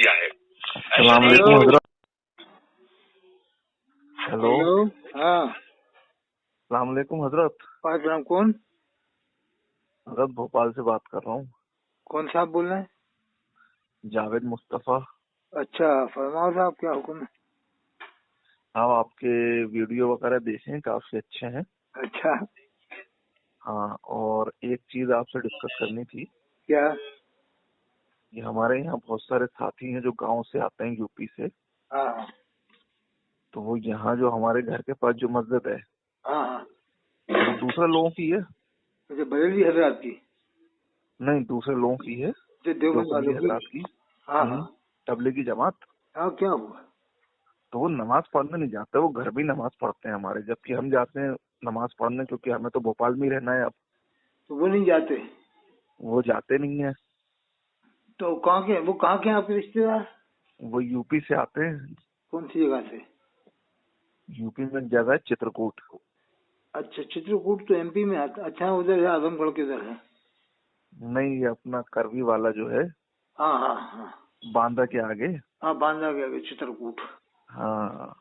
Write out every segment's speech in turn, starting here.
किया है। अस्सलाम वालेकुम हजरत। हेलो, हाँ, अस्सलाम वालेकुम हजरत। वालेकुम। कौन? हजरत भोपाल से बात कर रहा हूँ। कौन साहब बोल रहे हैं? जावेद मुस्तफ़ा। अच्छा, फरमाओ साहब, क्या हुक्म है? हाँ, आपके वीडियो वगैरह देखे हैं, काफी अच्छे हैं। अच्छा, हाँ, और एक चीज आपसे डिस्कस करनी थी। क्या? ये हमारे यहाँ बहुत सारे साथी हैं जो गांव से आते हैं, यूपी से। हाँ तो वो यहाँ जो हमारे घर के पास जो मस्जिद है, हाँ हाँ। वो दूसरे लोगों की है। अच्छा, बरेली हजरात की? नहीं, दूसरे लोगों की है, जो देवबंद देवबंदी वालों की? हजरात की। हाँ हाँ तबलीगी जमात। हाँ। क्या हुआ? तो वो नमाज पढ़ने नहीं जाते, वो घर भी नमाज पढ़ते हैं हमारे, जबकि हम जाते हैं नमाज पढ़ने, क्योंकि हमें तो भोपाल में ही रहना है। अब तो वो नहीं जाते? वो जाते नहीं है। तो कहाँ के? वो कहाँ के हैं आपके रिश्तेदार? वो यूपी से आते हैं। कौन सी जगह से? यूपी में एक जगह है चित्रकूट। अच्छा, चित्रकूट तो एमपी में आता। अच्छा, उधर है, आजमगढ़ के उधर है। नहीं, ये अपना करवी वाला जो है, हाँ हाँ हाँ बांदा के आगे। हाँ, बांधा गया चित्रकूट। हाँ,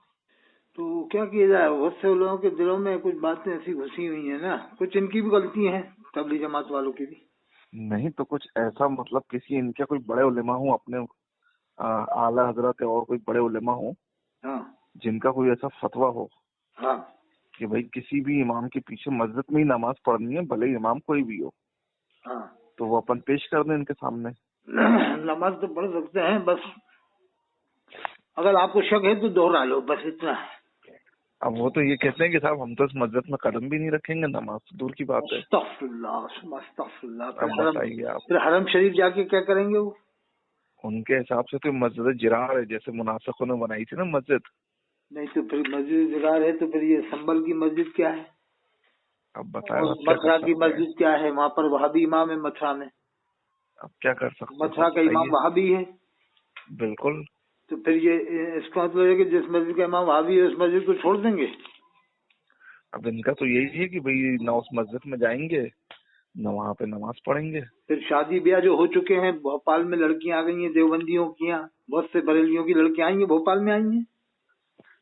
तो क्या किया जाए, बहुत से लोगों के दिलों में कुछ बातें ऐसी घुसी हुई है ना, कुछ इनकी भी गलती है, तबलीग जमात वालों की भी। नहीं तो कुछ ऐसा, मतलब किसी इनके कोई बड़े उलेमा हो, अपने आला हजरत और कोई बड़े उलेमा हो हाँ जिनका कोई ऐसा फतवा हो हाँ कि भाई किसी भी इमाम के पीछे मस्जिद में ही नमाज पढ़नी है, भले इमाम कोई भी हो, हाँ। तो वो अपन पेश कर दें इनके सामने। नमाज तो पढ़ सकते हैं, बस अगर आपको शक है तो दोहरा लो, बस इतना है। अब वो तो ये कहते हैं कि साहब हम तो इस मस्जिद में कदम भी नहीं रखेंगे, नमाज तो दूर की बात है। अस्तगफिरुल्लाह, अस्तगफिरुल्लाह। अब बताइए आप। फिर हरम शरीफ जाके क्या करेंगे वो? उनके हिसाब से तो मस्जिद जिरार है, जैसे मुनाफिकों ने बनाई थी ना मस्जिद। नहीं तो फिर मस्जिद जिरार है तो फिर ये संभल की मस्जिद क्या है? अब बताए और आप क्या कर मथुरा की सकते हैं। मस्जिद क्या है? वहाँ पर वहाबी इमाम है मथुरा में। अब क्या कर सकते हैं, मथुरा सब का इमाम बताइए। वहाबी है। बिल्कुल। तो फिर ये इसका मतलब है कि जिस मस्जिद का इमाम वहाबी है उस मस्जिद को छोड़ देंगे? अब इनका तो यही है कि भाई ना उस मस्जिद में जाएंगे, ना वहाँ पे नमाज पढ़ेंगे। फिर शादी ब्याह जो हो चुके हैं, भोपाल में लड़कियां आ गई हैं देवबंदियों की, यहाँ बहुत से बरेलियों की लड़कियां आई हैं, भोपाल में आई हैं।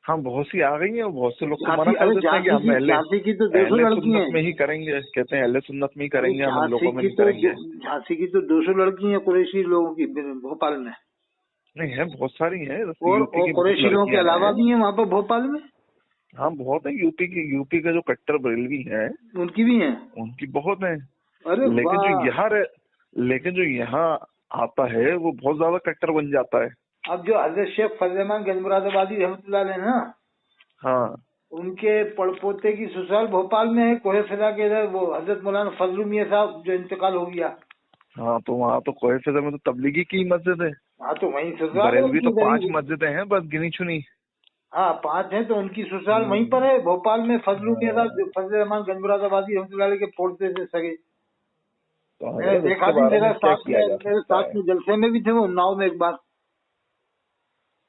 हाँ, बहुत सी आ गई हैं, बहुत से लोग तो मना झांसी, कर अरे देते हैं कि हम झांसी की तो 200 अहले लड़की सुन्नत हैं। में ही करेंगे, कहते हैं अहले सुन्नत में ही अरे करेंगे, हम इन लोगों में नहीं करेंगे। झांसी की तो 200 लड़की हैं कुरैशी लोगों की भोपाल में। नहीं है, बहुत सारी हैं, जैसे और यूपी की बहुत कुरैशी लोगों के लड़कियां अलावा हैं। भी हैं वहाँ पर भोपाल में। हाँ, बहुत है। यूपी का जो कट्टर बरेलवी है, उनकी भी हैं। उनकी बहुत है। अरे लेकिन वाह। जो यहाँ आता है वो बहुत ज्यादा कट्टर बन जाता है। अब जो हजरत शेख फजल रहमान गंजमुरादाबादी रहमतुल्लाह अलैह ना, हाँ उनके पड़पोते की ससुराल भोपाल में है, कोहे फिजा के इधर। वो हजरत मौलाना फजलु मियां साहब जो इंतकाल हो गया। हाँ, तो वहाँ तो कोई फिजा में तो तबलीगी की मस्जिद है। हाँ, तो वहीं ससुराल है बरेलवी उनकी, तो इधर 5 ही। मस्जिदें हैं बस, गिनी चुनी। हाँ, 5 है तो उनकी ससुराल वहीं पर है भोपाल में। फजलु मियां हाँ, साहब जो फजल रहमान गंजमुरादाबादी रहमतुल्लाह अलैह के पोड़ते से सगे। तो मैंने हजरत देखा इसके भी, बारे में क्या किया जा मेरे सकता साथ है। में जलसे में भी थे वो, उन्नाव में एक बार।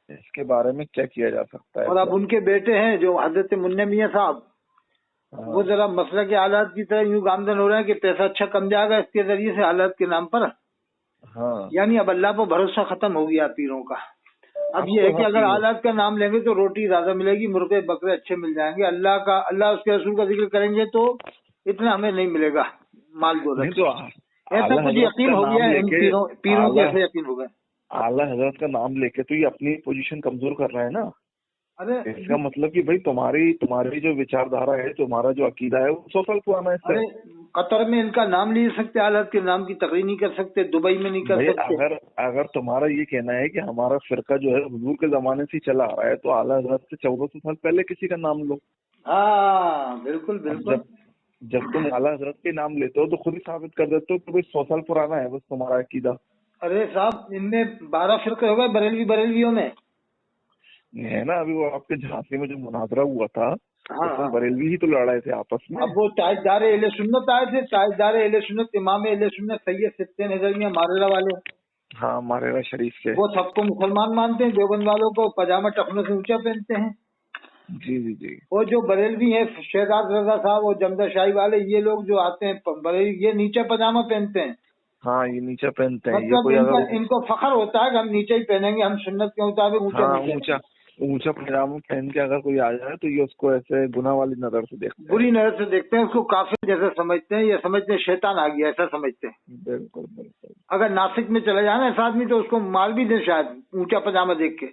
इसके बारे में क्या किया जा सकता है और अब फिर। उनके बेटे हैं जो हजरत मुन्ने मियां साहब, वो हाँ जरा मसला के हालात की तरह यूं गामदन हो रहे हैं कि पैसा अच्छा कम जाएगा इसके जरिए से, हालात के नाम पर। हाँ। यानी अब अल्लाह पर भरोसा खत्म हो गया पीरों का। अब अब ये तो है कि आप अगर हालात का नाम लेंगे तो रोटी ज्यादा मिलेगी, मुर्गे बकरे अच्छे मिल जाएंगे। अल्लाह उसके रसूल का जिक्र करेंगे तो इतना हमें नहीं मिलेगा माल नहीं दौलत। तो ऐसा आला कुछ हजरत यकीन का हो गया नाम है इन लेके पीरों के, आला ऐसे यकीन हो गए। आला हजरत का नाम लेके तो ये अपनी पोजीशन कमजोर कर रहा है ना। अरे इसका मतलब कि भाई तुम्हारी जो विचारधारा है, तुम्हारा जो अकीदा है, वो 100 साल पुराना है इससे। अरे कतर में इनका नाम नहीं ले सकते, हालात के नाम की तकरीर नहीं कर सकते, दुबई में नहीं कर भाई सकते। अगर तुम्हारा ये कहना है कि हमारा फिरका जो है हुजूर के जमाने से ही चला आ रहा है, तो आला हजरत से 1400 साल पहले किसी का नाम लो। हाँ, बिल्कुल अब बिल्कुल। जब तुम आला हजरत के नाम लेते हो तो खुद ही साबित कर देते हो कि भाई 100 साल पुराना है बस तुम्हारा अकीदा। अरे साहब, इनमें 12 फिरके हो गए बरेलवियों में। ये है ना, अभी वो आपके झांसी में जो मुनाजरा हुआ था, हाँ उसमें हाँ। बरेलवी ही तो लड़ रहे थे आपस में। अब वो ताजदार अहले सुन्नत आए थे, ताजदार अहले सुन्नत, इमाम अहले सुन्नत सैयद सित्ते नजरिया मारेरा वाले। हाँ, मारेरा शरीफ के। वो सबको मुसलमान मानते हैं, देवबंद वालों को पजामा टखनों से ऊंचा पहनते हैं। जी जी जी। वो जो बरेलवी है शहजाद रजा साहब और जमदा शाही वाले, ये लोग जो आते हैं बरेली, ये नीचे पजामा पहनते हैं। हाँ ये नीचा पहनते हैं, ये मतलब कोई अगर इनको फख्र होता है कि हम नीचे ही पहनेंगे, हम सुन्नत के मुताबिक ऊंचा हाँ नहीं ऊंचा ऊंचा पजामा पहन के अगर कोई आ जाए तो ये उसको ऐसे गुनाह वाली नजर से देखते हैं। बुरी नजर से देखते हैं, उसको काफिर जैसा समझते हैं, या समझते हैं शैतान आ गया ऐसा समझते हैं। बिल्कुल बिल्कुल। अगर नासिक में चले जाए ना ऐसा आदमी तो उसको मार भी दे शायद ऊंचा पजामा देख के।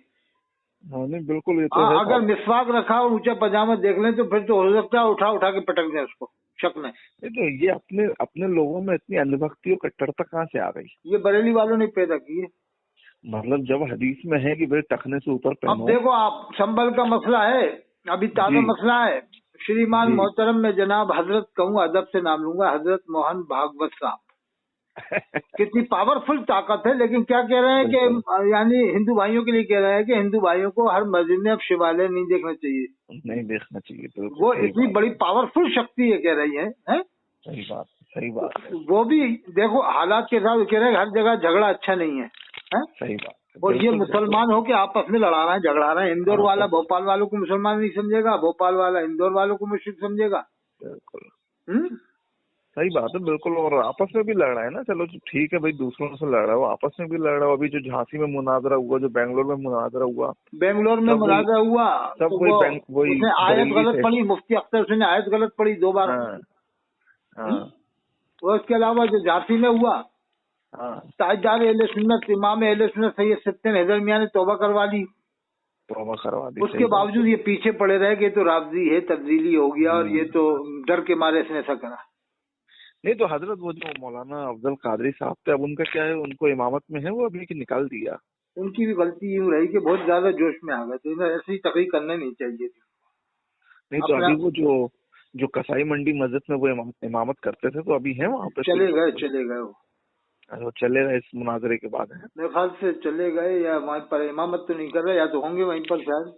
हाँ नहीं बिल्कुल, ये तो हाँ, है। अगर मिसवाक रखा और ऊंचा पजामा देख लें तो फिर तो हो सकता है उठा उठा के पटक दें उसको, शक में। नहीं तो ये अपने अपने लोगों में इतनी अंधभक्ति और कट्टरता कहाँ से आ गई? ये बरेली वालों ने पैदा की है। मतलब जब हदीस में है कि भाई टखने से ऊपर अब पहनो। देखो आप, संबल का मसला है, अभी ताजा जी। मसला है। श्रीमान जी। मोहतरम में जनाब हजरत कहूँ, अदब से नाम लूंगा, हजरत मोहन भागवत साहब। कितनी पावरफुल ताकत है, लेकिन क्या कह रहे हैं कि यानी हिंदू भाइयों के लिए कह रहे हैं कि हिंदू भाइयों को हर मस्जिद में अब शिवालय नहीं देखना चाहिए, नहीं देखना चाहिए। बिल्कुल वो सही इतनी बात। बड़ी पावरफुल शक्ति है, कह रही है? सही बात, सही बात है। वो भी देखो हालात के साथ कह रहे हैं हर जगह झगड़ा अच्छा नहीं है, सही बात है। और ये बिल्कुल मुसलमान हो के आपस में लड़ा रहे हैं, झगड़ा रहे हैं। इंदौर वाला भोपाल वालों को मुसलमान नहीं समझेगा, भोपाल वाला इंदौर वालों को मुश्रिक समझेगा। बिल्कुल सही बात है। बिल्कुल, और आपस में भी लड़ रहा है ना। चलो ठीक है भाई, दूसरों से लड़ रहा है, वो आपस में भी लड़ रहा है। अभी जो झांसी में मुनाजरा हुआ, जो बेंगलोर में मुनाजरा हुआ, बेंगलोर में मुनाजरा हुआ, सब तो वही उसने आयत गलत पढ़ी, मुफ्ती अख्तर हुसैन ने आयत गलत पढ़ी 2 बार। और उसके अलावा जो झांसी में हुआ, ताजदार अहले सुन्नत इमाम अहले सुन्नत सैयद सत्यन हैदर मियां ने तौबा करवा दी। उसके बावजूद ये पीछे पड़े रहे कि तो राफजी है, तब्दीली हो गया, और ये तो डर के मारे इसने ऐसा करा। नहीं तो हजरत वो जो मौलाना अफजल कादरी साहब थे, अब उनका क्या है? उनको इमामत में है वो अभी, की निकाल दिया? उनकी भी गलती यूँ रही कि बहुत ज्यादा जोश में आ गए थे, इन्हें ऐसी तकरीर करना नहीं चाहिए थी। नहीं तो अभी वो जो कसाई मंडी मस्जिद में वो इमामत करते थे, तो अभी है वहाँ पे? चले गए वो। अरे चले गए इस मुनाजरे के बाद? है मेरे ख्याल से चले गए, या वहाँ पर इमामत तो नहीं कर रहे, या तो होंगे वहीं पर शायद।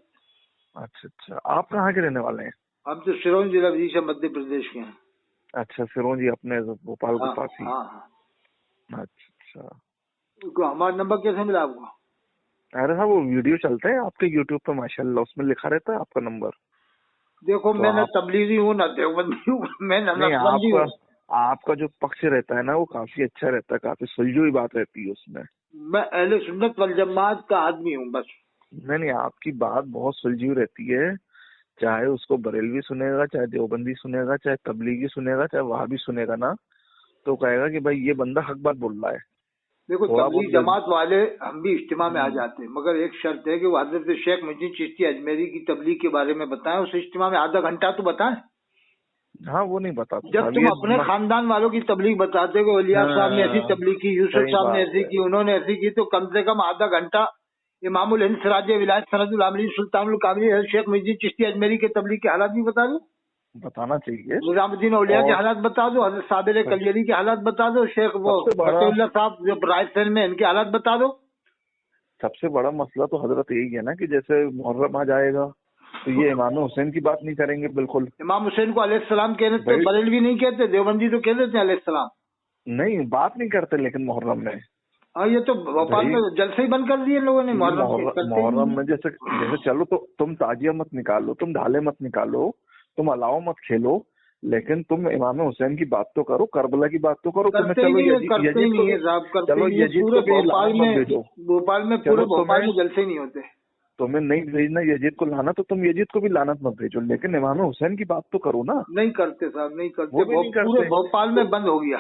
अच्छा, आप कहाँ के रहने वाले हैं? हम तो सिरोंज जिला विदिशा मध्य प्रदेश के हैं। अच्छा, सिरोंज जी, अपने भोपाल के पास ही। हाँ। अच्छा, हमारा नंबर कैसे मिला आपको? अरे साहब वो वीडियो चलते हैं आपके यूट्यूब पे माशाल्लाह, उसमें लिखा रहता है आपका नंबर। देखो तो मैं न तबलीगी हूँ न देवबंदी हूँ, मैं नक्शबंदी हूँ। आपका जो पक्ष रहता है ना वो काफी अच्छा रहता है, काफी सुलझी हुई बात रहती है उसमें। मैं अहले सुन्नत वल जमात का आदमी हूँ बस। नहीं, आपकी बात बहुत सुलझी हुई रहती है, चाहे उसको बरेलवी सुनेगा, चाहे देवबंदी सुनेगा, चाहे तबलीगी सुनेगा, चाहे वहाबी सुनेगा ना, तो कहेगा कि भाई ये बंदा हक बात बोल रहा है। देखो तबलीग जमात वाले हम भी इज्तिमा में आ जाते हैं, मगर एक शर्त है कि वो हजरत शेख मुहिद्दीन चिश्ती अजमेरी की तबलीग के बारे में बताएं, उस इज्तिमा में आधा घंटा तो बताएं। हाँ वो नहीं बताते। जब तुम अपने खानदान वालों की तबलीग बताते हो, वलियार साहब ने ऐसी तबलीग की, यूसुफ साहब ने ऐसी की, उन्होंने ऐसी की, तो कम से कम आधा घंटा इमामुल हिंद सिराज विलायत सनदुल आमलीन सुल्तानुल कामिलीन शेख मुहिद्दीन चिश्ती अजमेरी के तबलीग के हालात भी बता दो, बताना चाहिए। निजामुद्दीन औलिया के हालात बता दो, हजरत साबिर कलियरी के हालात बता दो, शेख वो फतेहुल्लाह साहब जो रायसेन में, इनके हालात बता दो। सबसे बड़ा मसला तो हजरत यही है ना कि जैसे मुहर्रम आ जाएगा तो ये इमाम हुसैन की बात नहीं करेंगे। बिल्कुल, इमाम हुसैन को अलैहिस्सलाम कहते, बरेलवी नहीं कहते, देवबंदी तो कह देते हैं अलैहिस्सलाम। नहीं, बात नहीं करते लेकिन मुहर्रम में। हाँ, ये तो भोपाल में जलसे ही बंद कर दिए लोगों ने मुहर्रम में। जैसे चलो तो तुम ताजिया मत निकालो, तुम ढाले मत निकालो, तुम अलाव मत खेलो, लेकिन तुम इमाम हुसैन की बात तो करो, करबला की बात तो करो। चलो यजीद को भी लानत मत भेजो। भोपाल में पूरे भोपाल में जलसे नहीं होते। तुम्हें नहीं भेजना यजीद को लाना, तो तुम यजीद को भी लानत मत भेजो, लेकिन इमाम हुसैन की बात तो करो ना। नहीं करते साहब, नहीं करते, पूरे भोपाल में बंद हो गया।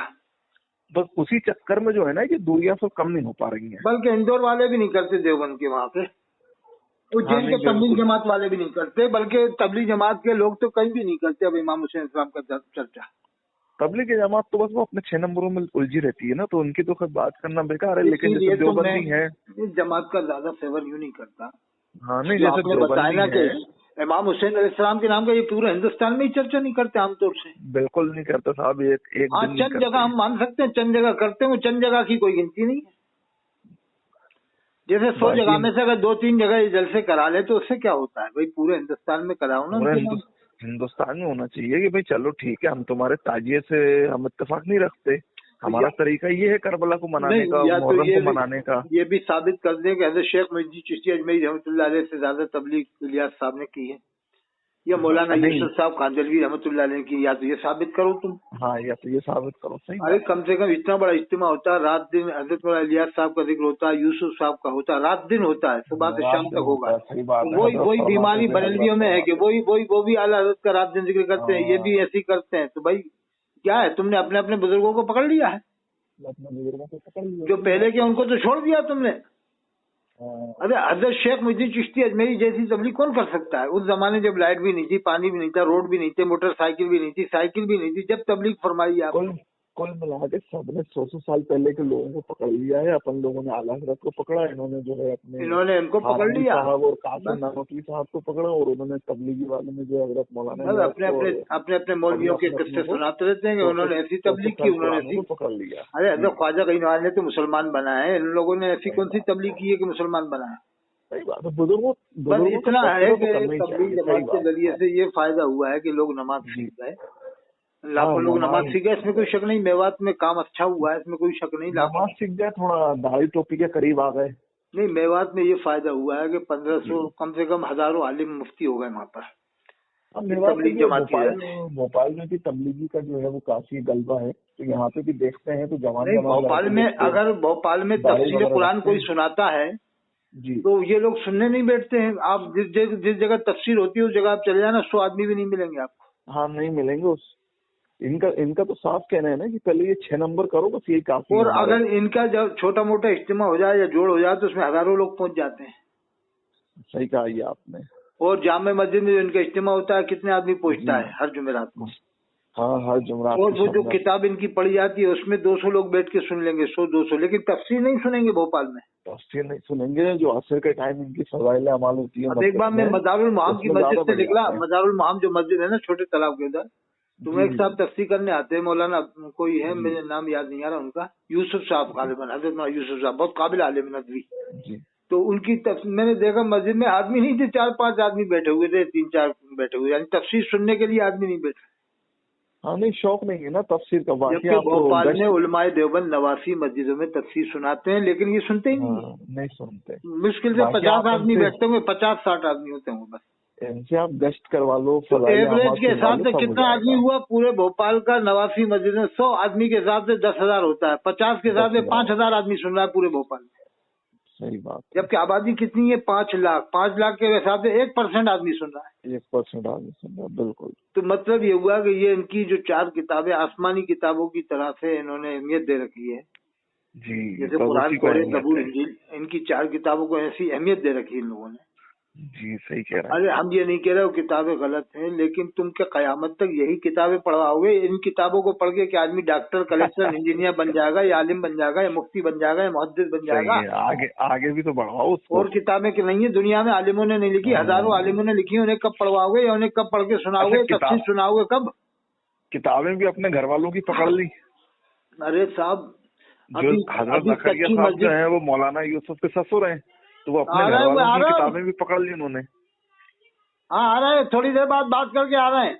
बस उसी चक्कर में जो है ना ये दूरियां सब कम नहीं हो पा रही हैं। बल्कि इंदौर वाले भी नहीं करते देवबंद के वहाँ पे, उज्जैन के तबलीग जमात वाले भी नहीं करते, बल्कि तबलीग जमात के लोग तो कहीं भी नहीं करते अब इमाम हुसैन इस्लाम का चर्चा। तबलीग जमात तो बस वो अपने 6 नंबरों में उलझी रहती है ना, तो उनकी तो खैर बात करना बेकार है। लेकिन जैसे देवबंदी है, इस जमात का ज्यादा सेवन यूँ नहीं करता। हाँ नहीं, जैसे बताया कि इमाम हुसैन अलैहिस्सलाम के नाम का ये पूरे हिंदुस्तान में ही चर्चा नहीं करते आमतौर से। बिल्कुल नहीं करते साहब, एक हाँ, चंद जगह हम मान सकते हैं, चंद जगह करते हैं, चंद जगह की कोई गिनती नहीं है। जैसे 100 जगह में से अगर 2-3 जगह ये जलसे करा ले तो उससे क्या होता है भाई, पूरे हिंदुस्तान में कराओ ना। हिंदुस्तान में होना चाहिए कि भाई चलो ठीक है, हम तुम्हारे ताजिए से हम इत्तेफाक नहीं रखते, हमारा तरीका ये है करबला को मनाने का, मुहर्रम को मनाने का। ये भी साबित कर दे कि हज़रत शेख मुहिद्दीन चिश्ती अजमेरी रहमतुल्लाह अलैह से ज्यादा तबलीग इलियास साहब ने की है। या मौलाना यूसुफ साहब कांदलवी रहमतुल्लाह अलैह की, या तो ये साबित करो तुम। हाँ, या तो ये साबित करो। सही। अरे कम से कम इतना बड़ा इज्तिमा होता है, रात दिन हजरत मौलाना इलियास साहब का जिक्र होता है, यूसुफ साहब का होता है, रात दिन होता है, सुबह से शाम तक होगा। वही बीमारी बरेलवियों में है कि वो भी आला हजरत का रात दिन जिक्र करते हैं, ये भी ऐसे करते हैं। तो भाई क्या है, तुमने अपने अपने बुजुर्गों को पकड़ लिया है, जो पहले के उनको तो छोड़ दिया तुमने। अरे हजरत शेख मुहिद्दीन चिश्ती अजमेरी जैसी तबलीग कौन कर सकता है? उस जमाने जब लाइट भी नहीं थी, पानी भी नहीं था, रोड भी नहीं थे, मोटरसाइकिल भी नहीं थी, साइकिल भी नहीं थी, जब तबलीग फरमाई आप। कुल मिला के सबने 100 साल पहले के लोगों को पकड़ लिया है, अपन लोगों ने आला हज़रत को पकड़ा, इन्होंने जो है इन्होंने इनको पकड़ लिया साहब और कासिम नानोतवी साहब को पकड़ा, और उन्होंने तबलीगी वालों ने जो हज़रत मौलाना अपने मौलवियों के किस्से सुनाते रहते हैं कि उन्होंने ऐसी तबलीग की, उन्होंने ऐसी पकड़ लिया। अरे हजरत ख्वाजा गईनवाल ने तो मुसलमान बनाए, इन लोगों ने ऐसी कौन सी तबलीग की है कि मुसलमान बनाए? सही बात है। बुजुर्गों बस इतना है कि तबलीग जमात के जरिए से ये फायदा हुआ है कि लोग नमाज सीख गए, लाखों लोग नमाज सीख गए, इसमें कोई शक नहीं। मेवात में काम अच्छा हुआ है, इसमें कोई शक नहीं। नमाज सीख गए, थोड़ा दाढ़ी टोपी के करीब आ गए। नहीं, मेवात में ये फायदा हुआ है कि 1500 कम से कम हजारों आलिम मुफ्ती हो गए वहाँ पर। भोपाल में भी तबलीगी का जो है वो काफी गलबा है, तो यहाँ पे भी देखते हैं तो जवान भोपाल में अगर भोपाल में तफसीर कुरान कोई सुनाता है जी, तो ये लोग सुनने नहीं बैठते हैं। आप जिस जगह तफसीर होती है उस जगह आप चले जाना, 100 आदमी भी नहीं मिलेंगे आपको। हाँ, नहीं मिलेंगे। इनका तो साफ कहना है ना कि पहले ये 6 नंबर करो, बस यही काफी। और अगर इनका जब छोटा मोटा इज्तिमा हो जाए या जोड़ हो जाए तो उसमें हजारों लोग पहुंच जाते हैं। सही कहा ये आपने। और जामे मस्जिद में इनका इज्तिमा होता है, कितने आदमी पहुंचता है हर जुमेरात को? हाँ, हर जुमेरात। और वो जो किताब इनकी पढ़ी जाती है उसमें 200 लोग बैठ के सुन लेंगे, 100-200, लेकिन तफसीर नहीं सुनेंगे भोपाल में। तफसीर नहीं सुनेंगे, जो असर के टाइम इनकी फज़ाइल अमाल होती है। अब एक बार मैं मदारुल मुहाम की मस्जिद से निकला, मदारुल मुहाम जो मस्जिद है ना छोटे तालाब के उधर, तो एक साहब तफसीर करने आते हैं, मौलाना कोई है, मेरे नाम याद नहीं आ रहा उनका, यूसुफ साहब गालिबन, हजरत यूसुफ साहब बहुत काबिल आलिम नदवी। तो उनकी मैंने देखा मस्जिद में आदमी नहीं थे, 4-5 आदमी बैठे हुए थे, 3-4 बैठे हुए, यानी तफसीर सुनने के लिए आदमी नहीं बैठे। हाँ, नहीं शौक नहीं है ना तफसीर का। जबकि भोपाल में उलमाए देवबंद नवासी मस्जिदों में तफसीर सुनाते हैं, लेकिन ये सुनते ही नहीं सुनते। मुश्किल से 50 आदमी बैठते होंगे, 50-60 आदमी होते होंगे बस। इनसे आप गश्त करवा लो, तो एवरेज के हिसाब से कितना आदमी हुआ पूरे भोपाल का? नवासी मस्जिद में 100 आदमी के हिसाब से 10,000 होता है, 50 के हिसाब से 5,000 आदमी सुन रहा है पूरे भोपाल में। सही बात। जबकि आबादी कितनी है? 5 लाख। 5 लाख के हिसाब से 1% आदमी सुन रहा है। 1% आदमी सुन रहा है, बिल्कुल। तो मतलब ये हुआ कि ये इनकी जो 4 किताबें आसमानी किताबों की तरह से इन्होंने अहमियत दे रखी है जी, जैसे कुरान, तौरात, ज़बूर, इंजील, इनकी 4 किताबों को ऐसी अहमियत दे रखी है इन लोगों ने। जी, सही कह रहे हैं। अरे हम ये नहीं कह रहे हो किताबें गलत हैं, लेकिन तुम क्या कयामत तक यही किताबें पढ़वाओगे? इन किताबों को पढ़ के क्या आदमी डॉक्टर, कलेक्टर, इंजीनियर बन जाएगा, या आलिम बन जाएगा, या मुफ्ती बन जाएगा, या मुहद्दिस बन जाएगा? आगे भी तो बढ़ाओ उसको। और किताबें कि नहीं है दुनिया में, आलिमों ने नहीं लिखी, हजारों आलिमों ने लिखी, उन्हें कब पढ़वाओगे या उन्हें कब पढ़ के सुनाओगे? तफसीर सुनाओगे कब? किताबें भी अपने घर वालों की पकड़ ली। अरे साहब, जो हजरत ज़करिया साहब जो है वो मौलाना यूसुफ के ससुर हैं, तो वो अपने घर वालों की किताबें भी पकड़ ली उन्होंने। हाँ, आ रहे हैं, थोड़ी देर बाद बात करके आ रहे हैं।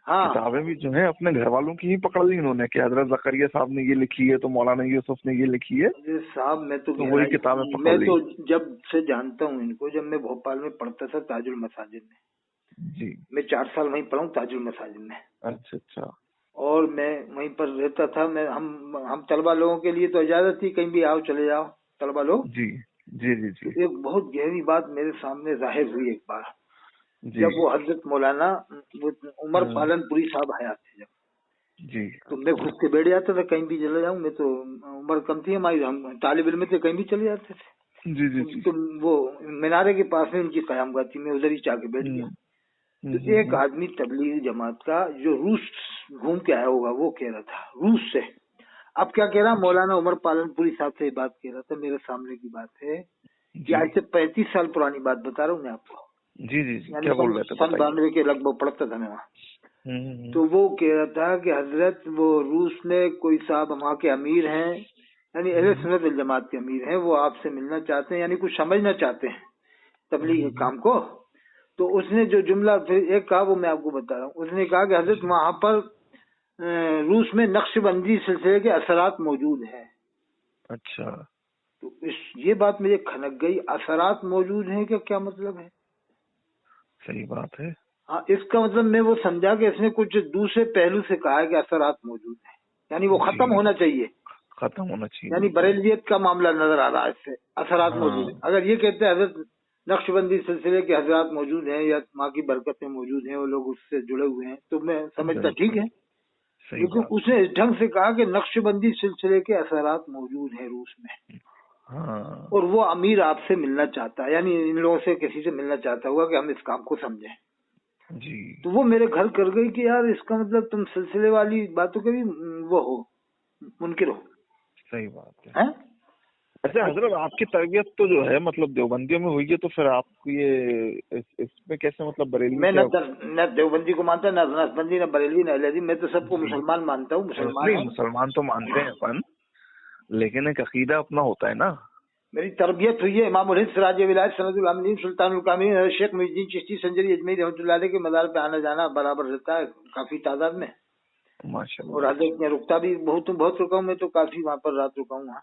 हाँ, किताबें भी जो है अपने घर वालों की ही पकड़ ली उन्होंने कि हजरत ज़करिया साहब ने ये लिखी है तो मौलाना यूसुफ ने ये लिखी है। साहब मैं तो वही किताबें पकड़ ली। मैं तो जब से जानता हूँ इनको, जब मैं भोपाल में पढ़ता था ताजुल मसाजिद में जी, मैं 4 साल वहीं पढ़ा हूँ ताजुल मसाजिद में। अच्छा। और मैं वहीं पर रहता था। मैं हम तलबा लोगों के लिए तो इजाजत थी, कहीं भी आओ चले जाओ तलबा लोग। जी। एक बहुत गहरी बात मेरे सामने जाहिर हुई एक बार, जब वो हजरत मौलाना उमर पालनपुरी साहब हयात थे जब जी, तो मैं घुस के बैठ जाता था, कहीं भी चले जाऊँ। मैं तो उम्र कम थी हमारी, हम तालिब इल्म में थे, कहीं भी चले जाते थे। जी। तो वो मीनारे के पास में उनकी कयामगाह थी, मैं उधर ही जाके बैठ गया। तो एक आदमी तबलीगी जमात का जो रूस घूम के आया होगा वो कह रहा था, रूस से। अब क्या कह रहा, मौलाना उमर पालनपुरी साहब से बात कह रहा था, मेरे सामने की बात है कि आज से 35 साल पुरानी बात बता रहा हूँ मैं आपको। जी, क्या बोल रहे थे? सन 92 के लगभग पढ़ता था मैं वहाँ। तो वो कह रहा था कि हजरत वो रूस में कोई साहब वहाँ के अमीर हैं, यानी अहले सुन्नत वल जमात के अमीर हैं, वो आपसे मिलना चाहते हैं, यानी कुछ समझना चाहते हैं तबलीग के काम को। तो उसने जो जुमला फिर एक कहा वो मैं आपको बता रहा हूँ। उसने कहा कि हजरत वहाँ पर रूस में नक्शबंदी सिलसिले के असरात मौजूद हैं। अच्छा। तो ये बात मुझे खनक गई, असरात मौजूद हैं क्या मतलब है? सही बात है। हाँ, इसका मतलब मैं वो समझा कि इसने कुछ दूसरे पहलू से कहा है कि असरात मौजूद है, यानी वो खत्म होना चाहिए, खत्म होना चाहिए, यानी बरेलवियत का मामला नजर आ रहा है इससे, असरात मौजूद है। अगर ये कहते हैं हजरत नक्शबंदी सिलसिले के हजरात मौजूद हैं या माँ की बरकतें मौजूद हैं, वो लोग उससे जुड़े हुए हैं, तो मैं समझता ठीक है, लेकिन उसने इस ढंग से कहा कि नक्शबंदी सिलसिले के असरात मौजूद हैं रूस में, और वो अमीर आपसे मिलना चाहता है, यानी इन लोगों से किसी से मिलना चाहता हुआ कि हम इस काम को समझें जी। तो वो मेरे घर कर गई कि यार इसका मतलब तुम सिलसिले वाली बातों के भी वो हो, मुनकिर हो। सही बात है। अच्छा हजरत, आपकी तरबियत तो जो है मतलब देवबंदियों में हुई है, तो फिर आपको ये इसमें कैसे मतलब बरेलवी? मैं न देवबंदी को मानता, न नसबंदी, न बरेलवी, न अहलदी, मैं तो सबको मुसलमान मानता हूँ। मुसलमान तो मानते हैं अपन, लेकिन एक अकीदा अपना होता है ना। मेरी तरबियत हुई है इमाम उल-हिंद सिराज विलायत सनदुल आमिनीन सुल्तानुल कामिलीन शेख मुहिद्दीन चिश्ती संजरी अजमेरी रहमतुल्लाह अलैह के मज़ार पे आना जाना बराबर रहता है, काफी तादाद में माशाअल्लाह। और हजरत में रुकता भी बहुत रुका हूँ मैं, तो काफी वहाँ पर रात रुका हूँ।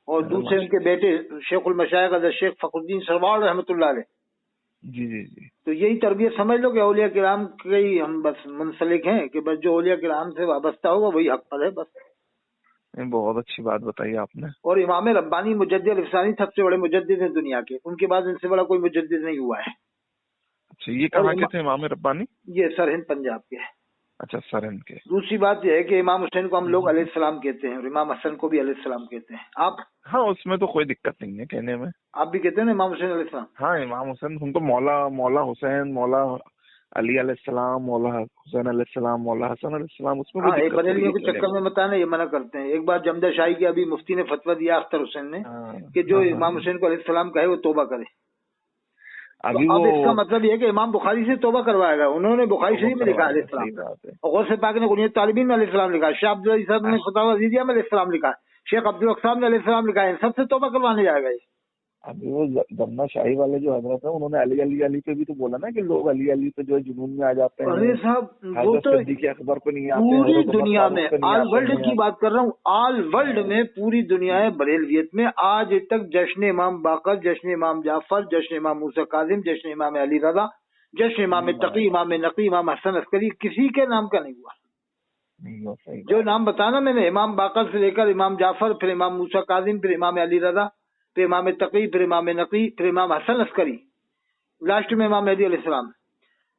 और दूसरे उनके बेटे शेखुल मशाइख हज़रत शेख फखरुद्दीन सरवार रहमतुल्लाह अलैह, जी जी जी, तो यही तरबियत समझ लो कि औलिया किराम के ही हम बस मुंसलिक हैं, कि बस जो औलिया किराम से वाबस्ता होगा वही हक पर है बस। बहुत अच्छी बात बताई आपने। और इमाम रब्बानी मुजद्दिद अल-इफ़सानी सबसे बड़े मुजद्दिद हैं दुनिया के, उनके बाद इनसे बड़ा कोई मुजद्दिद नहीं हुआ है। अच्छा, ये कहाँ के थे इमाम रब्बानी? ये सरहिंद पंजाब के। अच्छा, सरहिंद के। दूसरी बात यह है कि इमाम हुसैन को हम लोग अलैहिस्सलाम कहते हैं और इमाम हसन को भी अलैहिस्सलाम कहते हैं। आप? हाँ, उसमें तो कोई दिक्कत नहीं है कहने में। आप भी कहते हैं ना इमाम हुसैन अलैहिस्सलाम? हाँ, इमाम हुसैन, हम तो मौला हुसैन, मौला अली अलैहिस्सलाम, मौला हुसैन अलैहिस्सलाम, मौला हसन अलैहिस्सलाम, उसमें कोई दिक्कत नहीं है। बरेलियों के चक्कर में मत आना, ये मना करते हैं। एक बार जमदा शाही के अभी मुफ्ती ने फतवा दिया अख्तर हुसैन ने कि जो इमाम हुसैन को अलैहिस्सलाम कहे वो तौबा करे। अभी तो अब इसका मतलब ये है कि इमाम बुखारी से तौबा करवाएगा। उन्होंने बुखारी शरीफ में लिखा अलैहिस्सलाम, और गौसे पाक ने कुनियत तालिबीन में अलैहिस्सलाम लिखा, शेख अब्दुल साहब ने फतवा अज़ीज़िया में अलैहिस्सलाम लिखा, शेख अब्दुल साहब ने अलैहिस्सलाम लिखा है, सबसे तौबा करवाने जाएगा ये। अभी वो जमना शाही वाले जो हजरत है, उन्होंने अली अली अली पे भी तो बोला ना कि लोग अली अली पे जो है जुनून में आ जाते हैं। अरे साहब, वो तो अकबर पे नहीं आते, पूरी दुनिया में, ऑल वर्ल्ड की बात कर रहा हूँ, ऑल वर्ल्ड में पूरी दुनिया है बरेलवियत में आज तक जश्न इमाम बाकर, जश्न इमाम जाफर, जश्न इमाम मूसा काजिम, जश्न इमाम अली रज़ा, जश्न इमाम तकी, इमाम नकी, इमाम हसन अस्करी, किसी के नाम का नहीं हुआ। जो नाम बताना मैंने, इमाम बाकर से लेकर इमाम जाफर, फिर इमाम मूसा काजिम, फिर इमाम अली रज़ा, फिर इमाम तकी, फिर इमाम नकी, फिर इमाम हसन अस्करी, लास्ट में इमाम मेहदी अलैहिस्सलाम,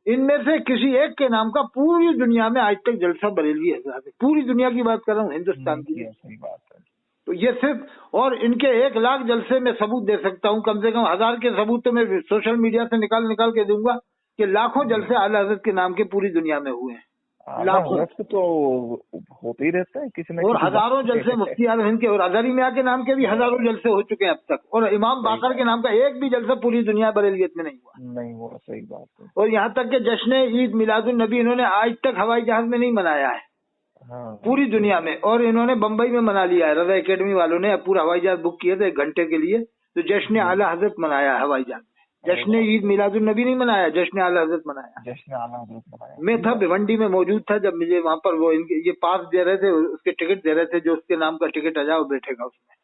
इनमें से किसी एक के नाम का पूरी दुनिया में आज तक जलसा बरेलवी हज़रात है। पूरी दुनिया की बात कर रहा हूँ, हिंदुस्तान की। सही बात है। तो ये सिर्फ, और इनके 1 लाख जलसे में सबूत दे सकता हूँ, कम से कम 1000 के सबूत तो मैं सोशल मीडिया से निकाल के दूंगा कि लाखों जलसे आला हज़रत के नाम के पूरी दुनिया में हुए हैं। लाखों तो होते ही रहते हैं किसी न, और हजारों जलसे मुफ्ती आलम हिंद के और अजहरी मियां के नाम के भी हजारों जलसे हो चुके हैं अब तक, और इमाम बाकर के नाम का एक भी जलसा पूरी दुनिया बरेलियत में नहीं हुआ। सही बात है। और यहाँ तक के जश्न ईद मिलादुन नबी इन्होंने आज तक हवाई जहाज में नहीं मनाया है। हाँ, पूरी दुनिया में, और इन्होंने बम्बई में मना लिया है। रज़ा एकेडमी वालों ने पूरा हवाई जहाज बुक किया था 1 घंटे के लिए, तो जश्न आला हजरत मनाया है हवाई जहाज। जश्न ईद मिलादुन नबी नहीं मनाया, जश्न आला हज़रत मनाया। जश्न आला हज़रत मनाया। मैं था भिवंडी में मौजूद था जब मुझे वहाँ पर वो ये पास दे रहे थे, उसके टिकट दे रहे थे, जो उसके नाम का टिकट आ जाए वो बैठेगा उसमें।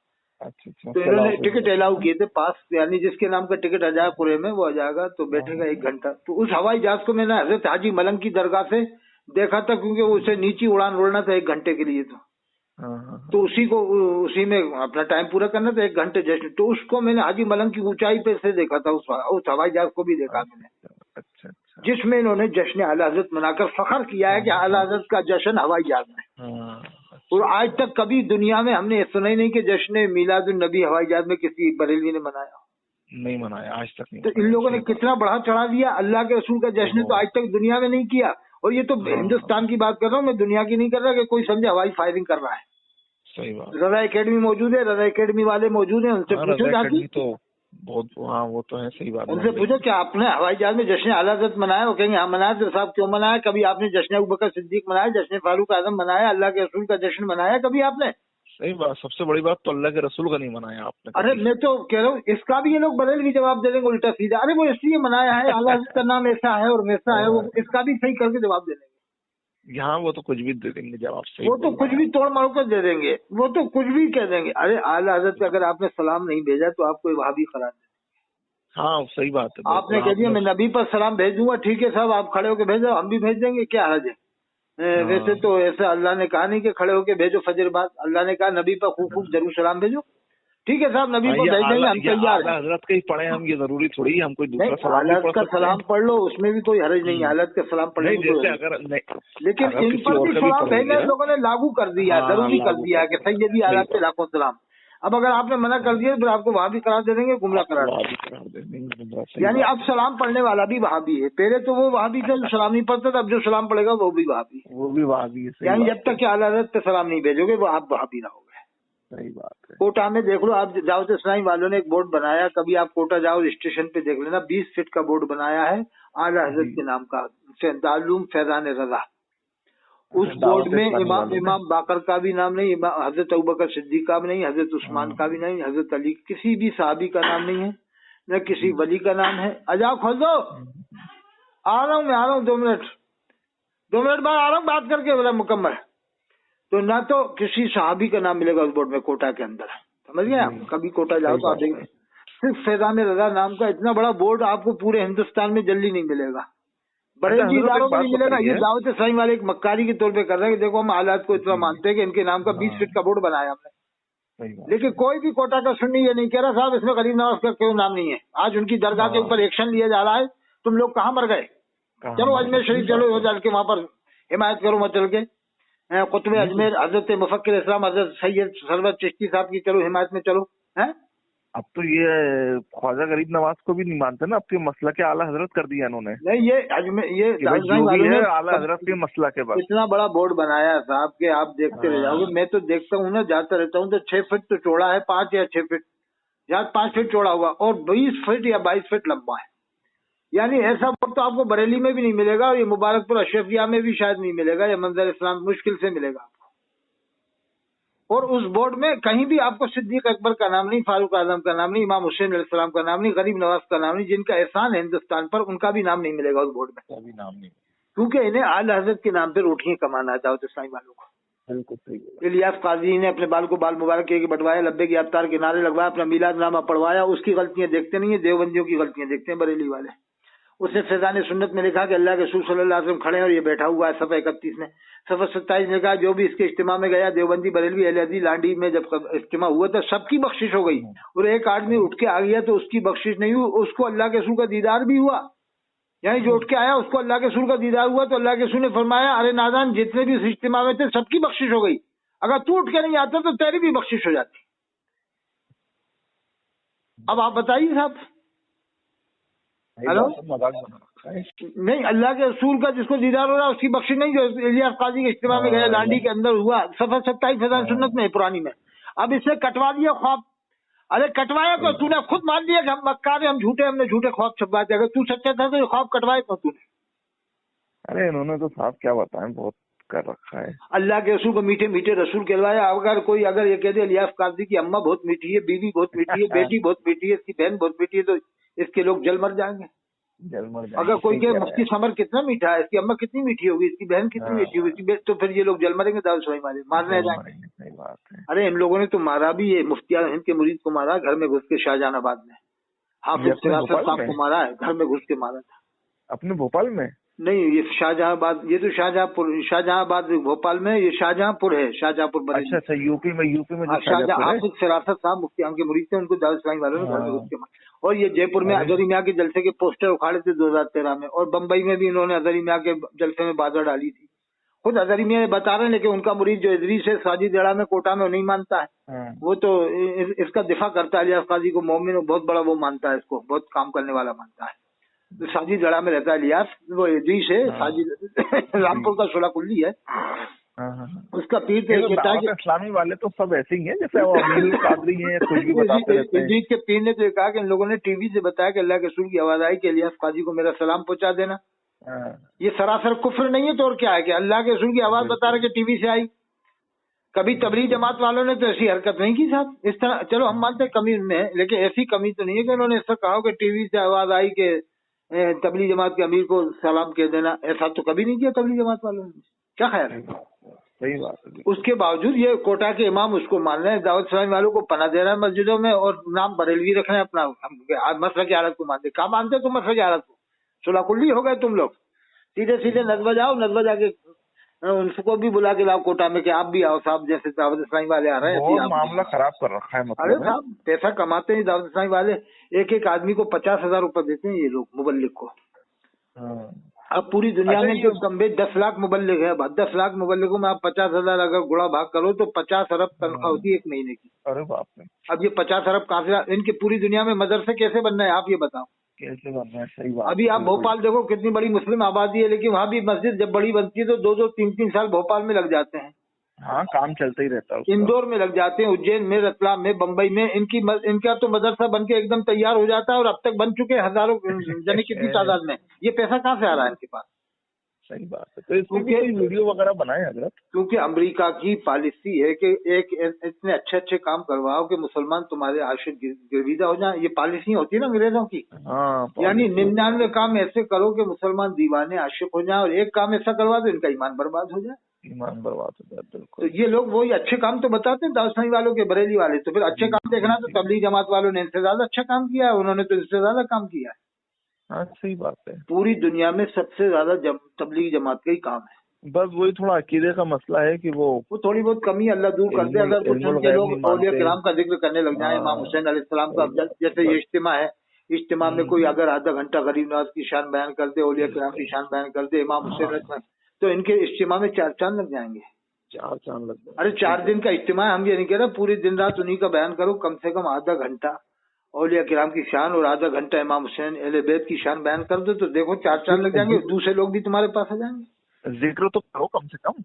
अच्छा। तो इन्होंने टिकट अलाउ किए थे, पास, यानी जिसके नाम का टिकट आ जाए पूरे में वो आ जाएगा, तो बैठेगा 1 घंटा। तो उस हवाई जहाज को मैंने हज़रत हाजी मलंग की दरगाह से देखा था, क्योंकि उसे नीचे उड़ान उड़ना था 1 घंटे के लिए, तो उसी में अपना टाइम पूरा करना था 1 घंटे जश्न। तो उसको मैंने हाजी मलंग की ऊंचाई पे से देखा था, उस हवाई जहाज को भी देखा मैंने। अच्छा। जिसमें इन्होंने जश्न आला हज़रत मनाकर फख्र किया है कि आला हज़रत का जश्न हवाई जहाज में। और आज तक कभी दुनिया में हमने सुना ही नहीं कि जश्न मिलादुन नबी हवाई जहाज में किसी बरेलवी ने मनाया, नहीं मनाया आज तक नहीं। तो इन लोगों ने कितना बढ़ा चढ़ा दिया। अल्लाह के रसूल का जश्न तो आज तक दुनिया में नहीं किया। और ये तो हिंदुस्तान की बात कर रहा हूँ मैं, दुनिया की नहीं कर रहा कि कोई समझे हवाई फायरिंग कर रहा है। सही बात। रज़ा एकेडमी मौजूद है, रज़ा एकेडमी वाले मौजूद हैं, उनसे पूछो जाके। तो बहुत, हाँ वो तो है, सही बात। उनसे पूछो कि आपने हवाई जहाज में जश्न आला हज़रत मनाया? वो कहेंगे हाँ मनाया। तो साहब क्यों मनाया? कभी आपने जश्न अबू बकर सिद्दीक मनाया, जश्न फारूक आजम मनाया, अल्लाह के रसूल का जश्न मनाया कभी आपने? सही बात। सबसे बड़ी बात तो अल्लाह के रसूल का नहीं मनाया आपने। अरे मैं तो कह रहा हूँ, इसका भी ये लोग बरेलवी जवाब दे देंगे उल्टा सीधा। अरे वो इसलिए मनाया है, आला हज़रत का नाम ऐसा है और वैसा है, वो इसका भी सही करके जवाब दे देंगे। यहाँ वो तो कुछ भी दे देंगे जवाब, सही। वो तो कुछ भी तोड़ मरोड़ कर दे देंगे, वो तो कुछ भी कह देंगे। अरे आला हज़रत का अगर आपने सलाम नहीं भेजा तो आपको वहां भी करार देंगे। हाँ सही बात है। आपने कह दिया मैं नबी पर सलाम भेज दूंगा, ठीक है साहब आप खड़े होके भेजो, हम भी भेज देंगे, क्या हर्ज है। वैसे तो ऐसा अल्लाह ने कहा नहीं कि खड़े होके भेजो फजर बाद, अल्लाह ने कहा नबी पर खूब खूब जरूर सलाम भेजो। ठीक है साहब नबी पर भेज देंगे, हम तैयार हैं। हजरत का ही पढ़े हम, ये जरूरी थोड़ी है हम कोई दूसरा सलाम हालत का सलाम पढ़ लो, उसमें भी कोई हर्ज नहीं है, हालत का सलाम पढ़ने में कोई अगर लेकिन इन पर भी सलाम भेजने लोगों ने लागू कर दिया, जरूरी कर दिया है कि सैयदी हालत पे लाखों सलाम। अब अगर आपने मना कर दिया तो आपको वहां भी करार दे देंगे, गुमराह करार देंगे। यानी अब सलाम पढ़ने वाला भी वहाबी है, पहले तो वो वहाबी था जो सलाम नहीं पढ़ता था, अब जो सलाम पढ़ेगा वो भी वहाबी है। यानी जब तक कि आला हज़रत पे सलाम नहीं भेजोगे वो आप वहाबी रहोगे। सही बात है। कोटा में देख लो आप, दावत इस्लामी वालों ने एक बोर्ड बनाया, कभी आप कोटा जाओ स्टेशन पे देख लेना, 20 फीट का बोर्ड बनाया है आला हज़रत के नाम का, दारुल फैजान रज़ा। उस बोर्ड में इमाम बाकर का भी नाम नहीं, हजरत अबू बकर सिद्दीक का भी नहीं, हजरत उस्मान का भी नहीं, हजरत अली किसी भी साहबी का नाम नहीं है, न किसी वली का नाम है। अजाओ खोल दो, आ रहा हूँ मैं, आ रहा हूँ 2 मिनट बाद आ रहा हूँ, बात करके बोला मुकम्मल। तो ना तो किसी साहबी का नाम मिलेगा उस बोर्ड में कोटा के अंदर, समझ गए आप, कभी कोटा जाओ तो आप देखेंगे सिर्फ फैजान रज़ा नाम का इतना बड़ा बोर्ड आपको पूरे हिंदुस्तान में जल्दी नहीं मिलेगा, बड़े इदारों में नहीं मिलेगा। ये दावत इस्लामी वाले एक मक्कारी के तौर पे कर रहे हैं कि देखो हम हालात को इतना मानते हैं कि इनके नाम का 20 फीट का बोर्ड बनाया हमने, लेकिन कोई भी कोटा का सुन्नी ये नहीं कह रहा साहब इसमें गरीब नवाज का क्यों नाम नहीं है। आज उनकी दरगाह के ऊपर एक्शन लिया जा रहा है, तुम लोग कहाँ मर गए, चलो अजमेर शरीफ चलो, चल के वहां पर हिमायत करो, मत चल के कुतुब अजमेर हजरत मुफक्किर इस्लाम हजरत सैयद सरवत चिश्ती साहब की चलो हिमायत में चलो। है अब तो ये ख्वाजा गरीब नवाज को भी नहीं मानते ना, अब तो मसला के आला हजरत कर दिया इन्होंने। नहीं ये आला हजरत के मसला के बाद इतना बड़ा बोर्ड बनाया साहब के आप देखते रह जाओगे। मैं तो देखता हूँ ना, जाता रहता हूँ तो 6 फीट तो चौड़ा है, 5 या 6 फीट या 5 फीट चौड़ा हुआ और 20 फीट या 22 फीट लंबा है। यानी ऐसा बोर्ड तो आपको बरेली में भी नहीं मिलेगा, और ये मुबारकपुर अशरफिया में भी शायद नहीं मिलेगा, या मंजर इस्लाम मुश्किल से मिलेगा आपको। और उस बोर्ड में कहीं भी आपको सिद्दीक अकबर का नाम नहीं, फारूक आजम का नाम नहीं, इमाम हुसैन अलैहिस्सलाम का नाम नहीं, गरीब नवाज का नाम नहीं, जिनका एहसान है हिंदुस्तान पर, उनका भी नाम नहीं मिलेगा उस बोर्ड में, भी नाम नहीं, क्योंकि इन्हें आला हज़रत के नाम पे रोटियां कमाना दावत इस्लामी वालों को। बिल्कुल सही। इलियास काजी ने अपने बाल को बाल मुबारक के बटवाया, लब्बे की अवतार के नारे लगवाया, अपना मिलाद नामा पढ़वाया, उसकी गलतियां देखते नहीं है, देवबंदियों की गलतियां देखते हैं बरेली वाले। उसने फैजान सुन्नत में लिखा कि अल्लाह के रसूल सल्लल्लाहु अलैहि वसल्लम खड़े हैं और ये बैठा हुआ है, सफ़ा 31 में। सफ़ा 27 ने कहा जो भी इसके इज्तिमा में गया, देवबंदी बरेलवी अहले हदीस लांडी में जब इज्तिमा हुआ तो सबकी बख्शिश हो गई, और एक आदमी उठ के आ गया तो उसकी बख्शिश नहीं हुई, उसको अल्लाह के रसूल का दीदार भी हुआ। यानी जो उठ के आया उसको अल्लाह के रसूल का दीदार हुआ, तो अल्लाह के रसूल ने फरमाया अरे नादान जितने भी इस इज्तिमा में थे सबकी बख्शिश हो गई, अगर तू उठ के नहीं आता तो तेरी भी बख्शिश हो जाती। अब आप बताइए साहब। हेलो, नहीं अल्लाह के रसूल का जिसको दीदार हो रहा है उसकी बख्शिश नहीं, जो इलियास काजी के इज्तिमा में गया लांडी के अंदर हुआ, सफ़ा 27 फैजान सुन्नत में पुरानी में। अब इसने कटवा दिया ख्वाब। अरे कटवाया तो तूने खुद मान लिया कि हम मक्कार हैं, हम झूठे, हमने झूठे ख्वाब छपवाए थे। अगर तू सच्चा था तो ये ख्वाब कटवाए तो तूने। अरे इन्होंने तो साहब क्या बताएं, बहुत कर रखा है। अल्लाह के रसूल को मीठे मीठे रसूल कहलवाया। अगर कोई अगर ये कह दे इलियास काजी की अम्मा बहुत मीठी है, बीवी बहुत मीठी है, बेटी बहुत मीठी है, इसकी बहन बहुत मीठी है, तो इसके लोग जल मर जाएंगे। अगर कोई कहे मुफ्ती समर कितना मीठा है, इसकी अम्मा कितनी मीठी होगी, इसकी बहन कितनी मीठी होगी, तो फिर ये लोग जल मरेंगे, दाऊद सुलेमान वाले मारने जाएंगे। अरे इन लोगों ने तो मारा भी है, मुफ्तिया हिंद के मुरीद को मारा घर में घुस के शाहजहानाबाद में, हाफिज सिरासत साहब को मारा है, घर में घुस के मारा था। अपने भोपाल में नहीं, ये शाहजहांबाद, ये तो शाहजहांबाद भोपाल में, ये शाहजहांपुर है, शाहजहांपुर। अच्छा, यूपी में हाफिज सिरासत साहब मुफ्ती के मुरीद थे, उनको दाऊद सुलेमान वालों ने घर में घुस के मारा। और ये जयपुर में अजहरी मियां के जलसे के पोस्टर उखाड़े थे 2013 में, और बम्बई में भी इन्होंने अजहरी मियां के जलसे में बाधा डाली थी। खुद अजहरी मियां बता रहे हैं, लेकिन उनका मुरीद जो इदरीस है साजिद अड़ा में कोटा में नहीं मानता है, वो तो इसका दिफा करता है। इलियास काजी को मोमिन बहुत बड़ा वो मानता है, इसको बहुत काम करने वाला मानता है। तो साजिद अड़ा में रहता है इलियास, वो इदरीस है साजिद रामपुर का शोला कुल्ली है, उसका पीर कहता है कि इस्लामी वाले तो सब ऐसे ही हैं, जैसे वो अमीरुल कादरी हैं, कुछ भी बताते रहते हैं। के पीर ने तो कहा कि इन लोगों ने टीवी से बताया कि अल्लाह के रसूल की आवाज आई कि इलियास काजी को मेरा सलाम पहुंचा देना। ये सरासर कुफ्र नहीं है तो और क्या है कि अल्लाह के रसूल की आवाज बता रहे कि टीवी से आई। कभी तबलीग जमात वालों ने तो ऐसी हरकत नहीं की साहब, इस तरह चलो हम मानते कमी उनमें है, लेकिन ऐसी कमी तो नहीं है कि उन्होंने ऐसा कहा कि टीवी से आवाज आई कि तबलीग जमात के अमीर को सलाम कह देना। ऐसा तो कभी नहीं किया तबलीग जमात वालों ने। क्या ख्याल है? صحیح بات ہے. اس کے باوجود یہ کوٹا کے امام اس کو مان رہے ہیں, دعوت اسلامی والوں کو پناہ دے رہا ہے مسجدوں میں, اور نام بریلوی رکھ رہے ہیں اپنا, مسلک حالت کو مانتے. کہاں مانتے تم مسلک حالت کو؟ صلح کلی ہو گئے تم لوگ. سیدھے سیدھے ندوہ جاؤ, ندوہ جا کے ان کو بھی بلا کے لاؤ کوٹا میں کہ آپ بھی آؤ صاحب, جیسے دعوت اسلامی والے آ رہے ہیں. بہت معاملہ خراب کر رکھا ہے. ارے صاحب پیسہ کماتے ہیں دعوت اسلامی والے, ایک ایک آدمی کو 50,000 روپے دیتے ہیں یہ لوگ مبلغ کو. اب پوری دنیا میں جو کم بیش 10 لاکھ مبلغ ہے, 10 لاکھ مبلغوں میں آپ 50,000 اگر گڑا بھاگ کرو تو 50 ارب تنخواہ ہوتی ہے ایک مہینے کی. ارے باپ رے. اب یہ 50 ارب کہاں سے, ان کی پوری دنیا میں مدرسے کیسے بن رہے ہیں آپ یہ بتاؤ, کیسے بن رہے ہیں؟ صحیح بات. ابھی آپ بھوپال دیکھو کتنی بڑی مسلم آبادی ہے, لیکن وہاں بھی مسجد جب بڑی بنتی ہے تو 2-2 3-3 سال بھوپال میں لگ جاتے ہیں. ہاں کام چلتا ہی رہتا ہے. اندور میں لگ جاتے ہیں, اجین میں, رتلام میں, بمبئی میں. ان کا تو مدرسہ بن کے ایک دم تیار ہو جاتا ہے, اور اب تک بن چکے ہزاروں یعنی کتنی تعداد میں. یہ پیسہ کہاں سے آ رہا ہے ان کے پاس؟ صحیح بات ہے. تو اس کی ویڈیو وغیرہ بنائے حضرت. کیونکہ امریکہ کی پالیسی ہے کہ ایک اتنے اچھے کام کرواؤ کہ مسلمان تمہارے عاشق گرویدہ ہو جائیں. یہ پالیسی ہوتی ہے نا انگریزوں کی. یعنی 99 کام ایسے کرو کہ مسلمان دیوانے عاشق ہو جائیں, اور ایک کام ایسا کروا دو ان کا ایمان برباد ہو جائے. ایمان برباد ہو جائے. بالکل. تو یہ لوگ وہی اچھے کام تو بتاتے ہیں دعوت اسلامی والوں کے, بریلی والے. تو پھر اچھے کام دیکھنا تو تبلیغ جماعت والوں نے ان سے زیادہ اچھا کام کیا ہے, انہوں نے تو ان سے زیادہ کام کیا ہے. ہاں صحیح بات ہے. پوری دنیا میں سب سے زیادہ تبلیغ جماعت کا ہی کام ہے. بس وہی تھوڑا عقیدے کا مسئلہ ہے کہ وہ تھوڑی بہت کمی اللہ دور کر دے. اگر کچھ ان کے لوگ اولیاء کرام کا ذکر کرنے لگ جائیں, امام حسین علیہ السلام کا, جیسے یہ اجتماع ہے, اجتماع میں کوئی اگر آدھا گھنٹہ غریب نواز کی شان بیان کر دے, اولیاء کرام کی شان بیان کر دے, امام حسین علیہ السلام, تو ان کے اجتماع میں 4 چاند لگ جائیں گے. 4 چاند لگ جائیں. ارے 4 دن کا اجتماع, ہم یہ نہیں کہہ رہے پوری دن رات انہیں کا بیان کرو, کم سے کم آدھا گھنٹہ اولیاء کرام کی شان اور آدھا گھنٹہ امام حسین اہل بیت کی شان بیان کر دو, تو دیکھو 4 چاند لگ جائیں گے. دوسرے لوگ بھی تمہارے پاس آ جائیں گے. ذکر تو کرو کم سے کم.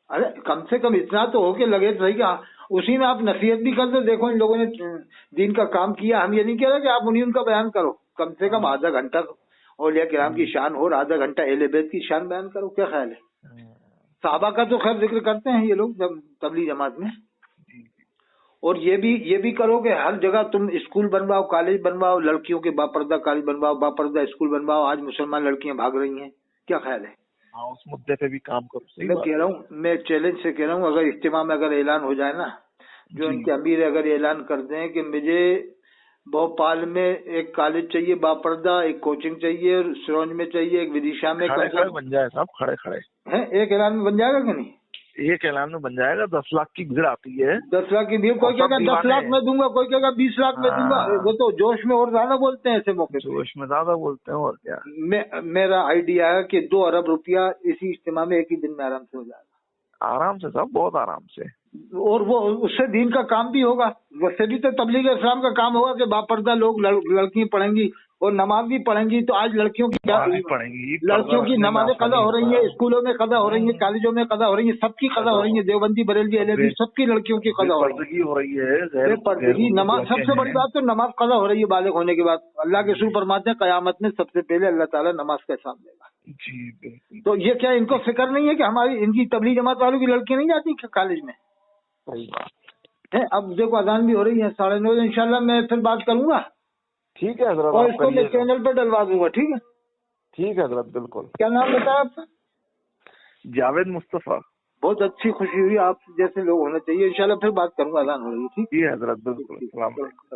ارے کم سے کم اتنا تو ہو کہ لگے تو صحیح, اسی میں آپ نصیحت بھی کر دو, دیکھو ان لوگوں نے دین کا کام کیا. ہم یہ نہیں کہہ رہے کہ آپ انہیں ان کا بیان کرو, کم سے کم آدھا گھنٹہ اولیاء کرام کی شان اور آدھا گھنٹہ اہل بیت کی شان بیان کرو. کیا خیال ہے؟ صحابہ کا تو خیر ذکر کرتے ہیں یہ لوگ جب تبلیغ جماعت میں. اور یہ بھی کرو کہ ہر جگہ تم اسکول بنواؤ, کالج بنواؤ, لڑکیوں کے باپردہ کالج بنواؤ, باپردہ اسکول بنواؤ. آج مسلمان لڑکیاں بھاگ رہی ہیں. کیا خیال ہے؟ اس مدے پہ بھی کام کرو. میں کہہ رہا ہوں, میں چیلنج سے کہہ رہا ہوں, اگر اجتماع میں اگر اعلان ہو جائے نا, جو ان کے امیر اگر اعلان کر دیں کہ مجھے بھوپال میں ایک کالج چاہیے باپردہ, ایک کوچنگ چاہیے, اور سرونج میں چاہیے, ایک ودیشا میں, کھڑے بن جائے صاحب, کھڑے ہیں. ایک اعلان میں بن جائے گا کہ نہیں؟ ایک اعلان میں بن جائے گا. 10 لاکھ کی بھیڑ آتی ہے. 10 لاکھ کی بھیڑ. کوئی کہے گا 10 لاکھ میں دوں گا, کوئی کہے گا 20 لاکھ میں دوں گا. وہ تو جوش میں اور زیادہ بولتے ہیں ایسے موقع, جوش میں زیادہ بولتے ہیں. اور کیا, میرا آئیڈیا ہے کہ 2 ارب روپیہ اسی اجتماع میں ایک ہی دن میں آرام سے ہو جائے گا. آرام سے صاحب, بہت آرام سے. اور وہ اس سے دین کا کام بھی ہوگا. ویسے بھی تو تبلیغ اسلام کا کام ہوگا کہ باپردہ لوگ لڑکیاں پڑھیں گی اور نماز بھی پڑھیں گی. تو آج لڑکیوں کی لڑکیوں کی نمازیں قضا ہو رہی ہیں, اسکولوں میں قضا ہو رہی ہیں, کالجوں میں قضا ہو رہی ہیں, سب کی قضا ہو رہی ہیں. دیوبندی, بریلوی, اہل حدیث سب کی لڑکیوں کی قضا ہو رہی ہے. پردگی نماز, سب سے بڑی بات تو نماز قضا ہو رہی ہے بالغ ہونے کے بعد. اللہ کے رسول فرماتے ہیں قیامت میں سب سے پہلے اللہ تعالیٰ نماز کا حساب لے گا. جی. تو یہ کیا ان کو فکر نہیں ہے کہ ہماری ان کی تبلیغ جماعت والوں کی لڑکیاں نہیں جاتی کالج میں؟ اب دیکھو اذان بھی ہو رہی ہے 9:30. انشاءاللہ میں پھر بات کروں گا. ٹھیک ہے حضرت, اور اس کو میں چینل پہ ڈلوا دوں گا. ٹھیک ہے, ٹھیک ہے حضرت, بالکل. کیا نام بتایا آپ کا؟ جاوید مصطفیٰ. بہت اچھی خوشی ہوئی, آپ جیسے لوگ ہونا چاہیے. انشاءاللہ پھر بات کروں گا, اذان ہو رہی ہے. ٹھیک ہے حضرت, بالکل. السلام علیکم.